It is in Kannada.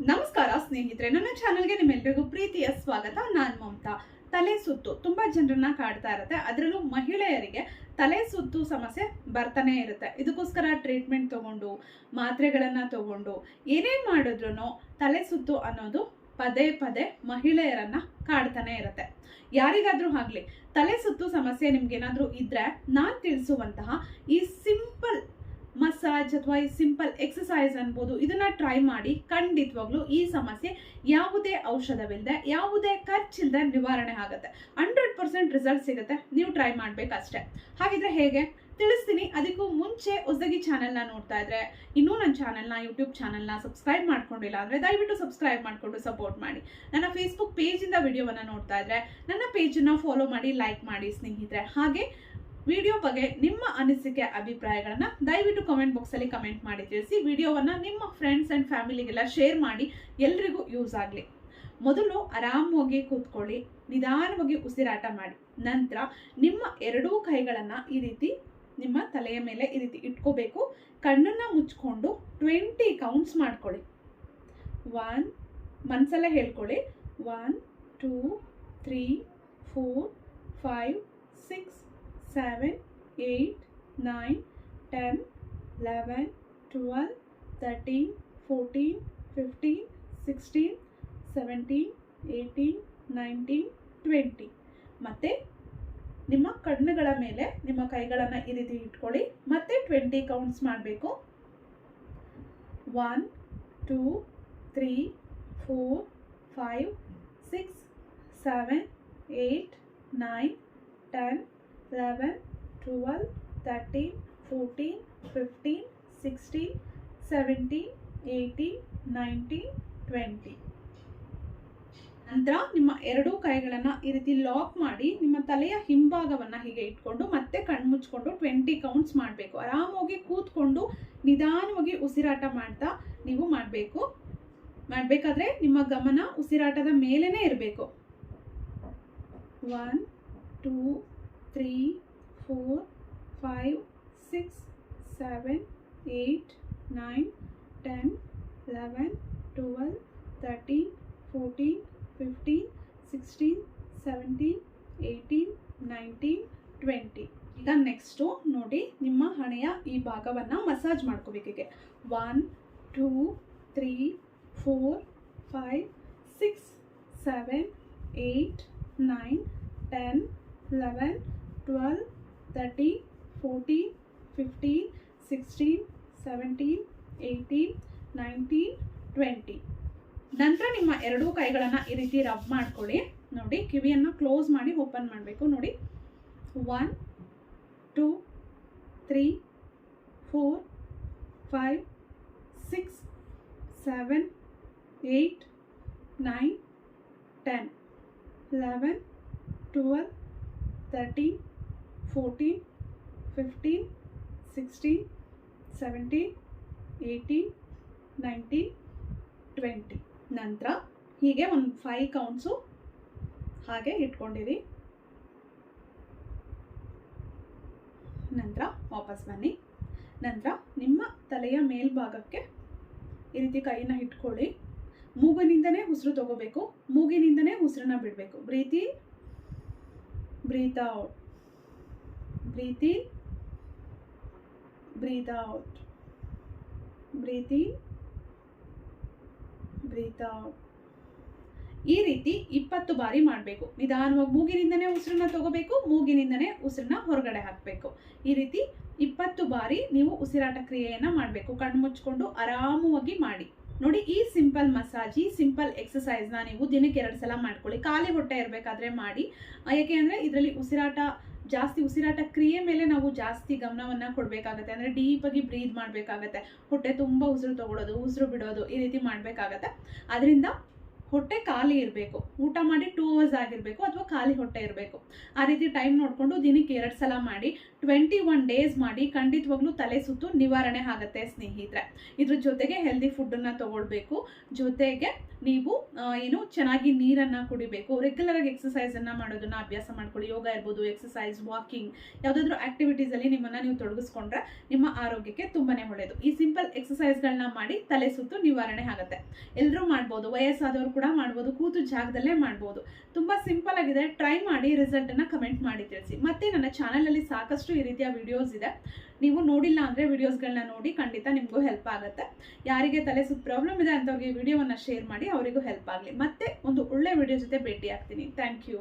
ನಮಸ್ಕಾರ ಸ್ನೇಹಿತರೆ, ನನ್ನ ಚಾನೆಲ್ಗೆ ನಿಮ್ಮೆಲ್ಲರಿಗೂ ಪ್ರೀತಿಯ ಸ್ವಾಗತ. ನಾನು ಮಮತಾ. ತಲೆ ಸುತ್ತು ತುಂಬಾ ಜನರನ್ನ ಕಾಡ್ತಾ ಇರುತ್ತೆ. ಅದರಲ್ಲೂ ಮಹಿಳೆಯರಿಗೆ ತಲೆ ಸುತ್ತು ಸಮಸ್ಯೆ ಬರ್ತಾನೆ ಇರುತ್ತೆ. ಇದಕ್ಕೋಸ್ಕರ ಟ್ರೀಟ್ಮೆಂಟ್ ತಗೊಂಡು ಮಾತ್ರೆಗಳನ್ನ ತಗೊಂಡು ಏನೇನ್ ಮಾಡಿದ್ರು ತಲೆ ಸುತ್ತು ಅನ್ನೋದು ಪದೇ ಪದೇ ಮಹಿಳೆಯರನ್ನ ಕಾಡ್ತಾನೆ ಇರುತ್ತೆ. ಯಾರಿಗಾದ್ರೂ ಆಗ್ಲಿ ತಲೆ ಸುತ್ತು ಸಮಸ್ಯೆ ನಿಮ್ಗೇನಾದ್ರೂ ಇದ್ರೆ ನಾನು ತಿಳಿಸುವಂತಹ ಈ ಸಿಂಪಲ್ ಮಸಾಜ್ ಅಥವಾ ಈ ಸಿಂಪಲ್ ಎಕ್ಸಸೈಸ್ ಅನ್ಬೋದು, ಇದನ್ನ ಟ್ರೈ ಮಾಡಿ. ಖಂಡಿತವಾಗ್ಲೂ ಈ ಸಮಸ್ಯೆ ಯಾವುದೇ ಔಷಧವಿಲ್ಲದೆ ಯಾವುದೇ ಖರ್ಚಿಲ್ಲದೆ ನಿವಾರಣೆ ಆಗುತ್ತೆ. 100% ರಿಸಲ್ಟ್ ಸಿಗುತ್ತೆ. ನೀವು ಟ್ರೈ ಮಾಡ್ಬೇಕಷ್ಟೇ. ಹಾಗಿದ್ರೆ ಹೇಗೆ ತಿಳಿಸ್ತೀನಿ. ಅದಕ್ಕೂ ಮುಂಚೆ ಹೊಸದಾಗಿ ಚಾನೆಲ್ನ ನೋಡ್ತಾ ಇದ್ರೆ, ಇನ್ನೂ ನನ್ನ ಚಾನೆಲ್ನ ಯೂಟ್ಯೂಬ್ ಚಾನೆಲ್ನ ಸಬ್ಸ್ಕ್ರೈಬ್ ಮಾಡ್ಕೊಂಡಿಲ್ಲ ಅಂದರೆ ದಯವಿಟ್ಟು ಸಬ್ಸ್ಕ್ರೈಬ್ ಮಾಡಿಕೊಂಡು ಸಪೋರ್ಟ್ ಮಾಡಿ. ನನ್ನ ಫೇಸ್ಬುಕ್ ಪೇಜಿಂದ ವಿಡಿಯೋವನ್ನು ನೋಡ್ತಾ ಇದ್ರೆ ನನ್ನ ಪೇಜನ್ನು ಫಾಲೋ ಮಾಡಿ, ಲೈಕ್ ಮಾಡಿ ಸ್ನೇಹಿತರೆ. ಹಾಗೆ ವಿಡಿಯೋ ಬಗ್ಗೆ ನಿಮ್ಮ ಅನಿಸಿಕೆ ಅಭಿಪ್ರಾಯಗಳನ್ನ ದಯವಿಟ್ಟು ಕಮೆಂಟ್ ಬಾಕ್ಸಲ್ಲಿ ಕಮೆಂಟ್ ಮಾಡಿ ತಿಳಿಸಿ. ವಿಡಿಯೋವನ್ನ ನಿಮ್ಮ ಫ್ರೆಂಡ್ಸ್ ಆ್ಯಂಡ್ ಫ್ಯಾಮಿಲಿಗೆಲ್ಲ ಶೇರ್ ಮಾಡಿ, ಎಲ್ರಿಗೂ ಯೂಸ್ ಆಗಲಿ. ಮೊದಲು ಆರಾಮವಾಗಿ ಕೂತ್ಕೊಳ್ಳಿ, ನಿಧಾನವಾಗಿ ಉಸಿರಾಟ ಮಾಡಿ. ನಂತರ ನಿಮ್ಮ ಎರಡೂ ಕೈಗಳನ್ನು ಈ ರೀತಿ ನಿಮ್ಮ ತಲೆಯ ಮೇಲೆ ಈ ರೀತಿ ಇಟ್ಕೋಬೇಕು. ಕಣ್ಣನ್ನು ಮುಚ್ಕೊಂಡು 20 ಕೌಂಟ್ಸ್ ಮಾಡ್ಕೊಳ್ಳಿ. 1 ಮನಸ್ಸಲ್ಲೇ ಹೇಳ್ಕೊಳ್ಳಿ. 1 2 3 4 5 6 7 8 9 10 11 12 13 14 15 16 17 18 19 20. ಮತ್ತೆ ನಿಮ್ಮ ಕಣ್ಣುಗಳ ಮೇಲೆ ನಿಮ್ಮ ಕೈಗಳನ್ನು ಈ ರೀತಿ ಇಟ್ಕೊಳ್ಳಿ. ಮತ್ತೆ 20 ಕೌಂಟ್ಸ್ ಮಾಡಬೇಕು. 1 2 3 4 5 6 7 8 9 10 11 12 13 14 15 16 17 18 19 20. ನಂತರ ನಿಮ್ಮ ಎರಡೂ ಕೈಗಳನ್ನು ಈ ರೀತಿ ಲಾಕ್ ಮಾಡಿ ನಿಮ್ಮ ತಲೆಯ ಹಿಂಭಾಗವನ್ನು ಹೀಗೆ ಇಟ್ಕೊಂಡು ಮತ್ತೆ ಕಣ್ಣು ಮುಚ್ಕೊಂಡು 20 ಕೌಂಟ್ಸ್ ಮಾಡಬೇಕು. ಆರಾಮಾಗಿ ಕೂತ್ಕೊಂಡು ನಿಧಾನವಾಗಿ ಉಸಿರಾಟ ಮಾಡ್ತಾ ನೀವು ಮಾಡಬೇಕಾದ್ರೆ ನಿಮ್ಮ ಗಮನ ಉಸಿರಾಟದ ಮೇಲೇನೆ ಇರಬೇಕು. 1 2 3 4 5 6 7 8 9 10 11 12 13 14 15 16 17 18 19 20. ಈಗ ನೆಕ್ಸ್ಟು ನೋಡಿ, ನಿಮ್ಮ ಹಣೆಯ ಈ ಭಾಗವನ್ನು ಮಸಾಜ್ ಮಾಡ್ಕೋಬೇಕೀಗೆ. 1 2 3 4 5 6 7 8 9 10 11 12 13 14 15 16 17 18 19 20. ನಂತರ ನಿಮ್ಮ ಎರಡೂ ಕೈಗಳನ್ನು ಈ ರೀತಿ ರಬ್ ಮಾಡ್ಕೊಳ್ಳಿ. ನೋಡಿ, ಕಿವಿಯನ್ನು ಕ್ಲೋಸ್ ಮಾಡಿ ಓಪನ್ ಮಾಡಬೇಕು. ನೋಡಿ, 1 2 3 4 5 6 7 8 9 10 11 12 13 14 15 16 17 18 19 20. ನಂತರ ಹೀಗೆ ಒಂದು 5 ಕೌಂಟ್ಸು ಹಾಗೆ ಇಟ್ಕೊಂಡಿರಿ. ನಂತರ ವಾಪಸ್ ಬನ್ನಿ. ನಂತರ ನಿಮ್ಮ ತಲೆಯ ಮೇಲ್ಭಾಗಕ್ಕೆ ಈ ರೀತಿ ಕೈನ ಇಟ್ಕೊಳ್ಳಿ. ಮೂಗಿನಿಂದನೇ ಉಸಿರು ತಗೋಬೇಕು, ಮೂಗಿನಿಂದನೇ ಉಸಿರನ್ನ ಬಿಡಬೇಕು. ಬ್ರೀತ್ ಇನ್, ಬ್ರೀತ್ ಔಟ್, ಬ್ರೀತ್ ಇನ್, ಬ್ರೀತ್ ಔಟ್, ಬ್ರೀತ್ ಇನ್, ಬ್ರೀತ್ ಔಟ್. ಈ ರೀತಿ 20 ಬಾರಿ ಮಾಡಬೇಕು. ನಿಧಾನವಾಗಿ ಮೂಗಿನಿಂದನೇ ಉಸಿರನ್ನ ತಗೋಬೇಕು, ಮೂಗಿನಿಂದನೇ ಉಸಿರನ್ನ ಹೊರಗಡೆ ಹಾಕಬೇಕು. ಈ ರೀತಿ 20 ಬಾರಿ ನೀವು ಉಸಿರಾಟ ಕ್ರಿಯೆಯನ್ನು ಮಾಡಬೇಕು. ಕಣ್ಣು ಮುಚ್ಕೊಂಡು ಆರಾಮವಾಗಿ ಮಾಡಿ. ನೋಡಿ, ಈ ಸಿಂಪಲ್ ಮಸಾಜ್, ಈ ಸಿಂಪಲ್ ಎಕ್ಸಸೈಸ್ನ ನೀವು ದಿನಕ್ಕೆ 2 ಸಲ ಮಾಡ್ಕೊಳ್ಳಿ. ಖಾಲಿ ಹೊಟ್ಟೆ ಇರಬೇಕಾದ್ರೆ ಮಾಡಿ. ಯಾಕೆ ಅಂದರೆ ಇದರಲ್ಲಿ ಉಸಿರಾಟ ಕ್ರಿಯೆ ಮೇಲೆ ನಾವು ಜಾಸ್ತಿ ಗಮನವನ್ನು ಕೊಡಬೇಕಾಗತ್ತೆ. ಅಂದರೆ ಡೀಪಾಗಿ ಬ್ರೀದ್ ಮಾಡಬೇಕಾಗತ್ತೆ. ಹೊಟ್ಟೆ ತುಂಬ ಉಸಿರು ತಗೊಳ್ಳೋದು, ಉಸಿರು ಬಿಡೋದು, ಈ ರೀತಿ ಮಾಡಬೇಕಾಗತ್ತೆ. ಅದರಿಂದ ಹೊಟ್ಟೆ ಖಾಲಿ ಇರಬೇಕು, ಊಟ ಮಾಡಿ 2 ಅವರ್ಸ್ ಆಗಿರಬೇಕು ಅಥವಾ ಖಾಲಿ ಹೊಟ್ಟೆ ಇರಬೇಕು. ಆ ರೀತಿ ಟೈಮ್ ನೋಡಿಕೊಂಡು ದಿನಕ್ಕೆ 2 ಸಲ ಮಾಡಿ 21 ಡೇಸ್ ಮಾಡಿ. ಖಂಡಿತವಾಗ್ಲೂ ತಲೆ ಸುತ್ತು ನಿವಾರಣೆ ಆಗುತ್ತೆ ಸ್ನೇಹಿತರೆ. ಇದ್ರ ಜೊತೆಗೆ ಹೆಲ್ದಿ ಫುಡ್ಡನ್ನು ತಗೊಳ್ಬೇಕು. ಜೊತೆಗೆ ನೀವು ಚೆನ್ನಾಗಿ ನೀರನ್ನು ಕುಡಿಬೇಕು. ರೆಗ್ಯುಲರ್ ಆಗಿ ಎಕ್ಸಸೈಸನ್ನು ಮಾಡೋದನ್ನ ಅಭ್ಯಾಸ ಮಾಡ್ಕೊಳ್ಳಿ. ಯೋಗ ಇರ್ಬೋದು, ಎಕ್ಸಸೈಸ್, ವಾಕಿಂಗ್, ಯಾವುದಾದ್ರೂ ಆಕ್ಟಿವಿಟೀಸಲ್ಲಿ ನಿಮ್ಮನ್ನು ನೀವು ತೊಡಗಿಸ್ಕೊಂಡ್ರೆ ನಿಮ್ಮ ಆರೋಗ್ಯಕ್ಕೆ ತುಂಬಾನೇ ಒಳ್ಳೆಯದು. ಈ ಸಿಂಪಲ್ ಎಕ್ಸಸೈಸ್ಗಳನ್ನ ಮಾಡಿ ತಲೆ ಸುತ್ತು ನಿವಾರಣೆ ಆಗುತ್ತೆ. ಎಲ್ಲರೂ ಮಾಡ್ಬೋದು, ವಯಸ್ಸಾದವರು ಕೂಡ ಮಾಡ್ಬೋದು, ಕೂತು ಜಾಗದಲ್ಲೇ ಮಾಡ್ಬೋದು. ತುಂಬ ಸಿಂಪಲ್ ಆಗಿದೆ. ಟ್ರೈ ಮಾಡಿ, ರಿಸಲ್ಟನ್ನು ಕಮೆಂಟ್ ಮಾಡಿ ತಿಳಿಸಿ. ಮತ್ತೆ ನನ್ನ ಚಾನಲಲ್ಲಿ ಸಾಕಷ್ಟು ಈ ರೀತಿಯ ವಿಡಿಯೋಸ್ ಇದೆ. ನೀವು ನೋಡಿಲ್ಲ ಅಂದರೆ ವಿಡಿಯೋಸ್ಗಳನ್ನ ನೋಡಿ, ಖಂಡಿತ ನಿಮಗೂ ಹೆಲ್ಪ್ ಆಗುತ್ತೆ. ಯಾರಿಗೆ ತಲೆ ಸುತ್ತ ಪ್ರಾಬ್ಲಮ್ ಇದೆ ಅಂಥವ್ರಿಗೆ ವಿಡಿಯೋವನ್ನು ಶೇರ್ ಮಾಡಿ, ಅವರಿಗೂ ಹೆಲ್ಪ್ ಆಗಲಿ. ಮತ್ತೆ ಒಂದು ಒಳ್ಳೆ ವಿಡಿಯೋ ಜೊತೆ ಭೇಟಿ ಆಗ್ತೀನಿ. Thank you.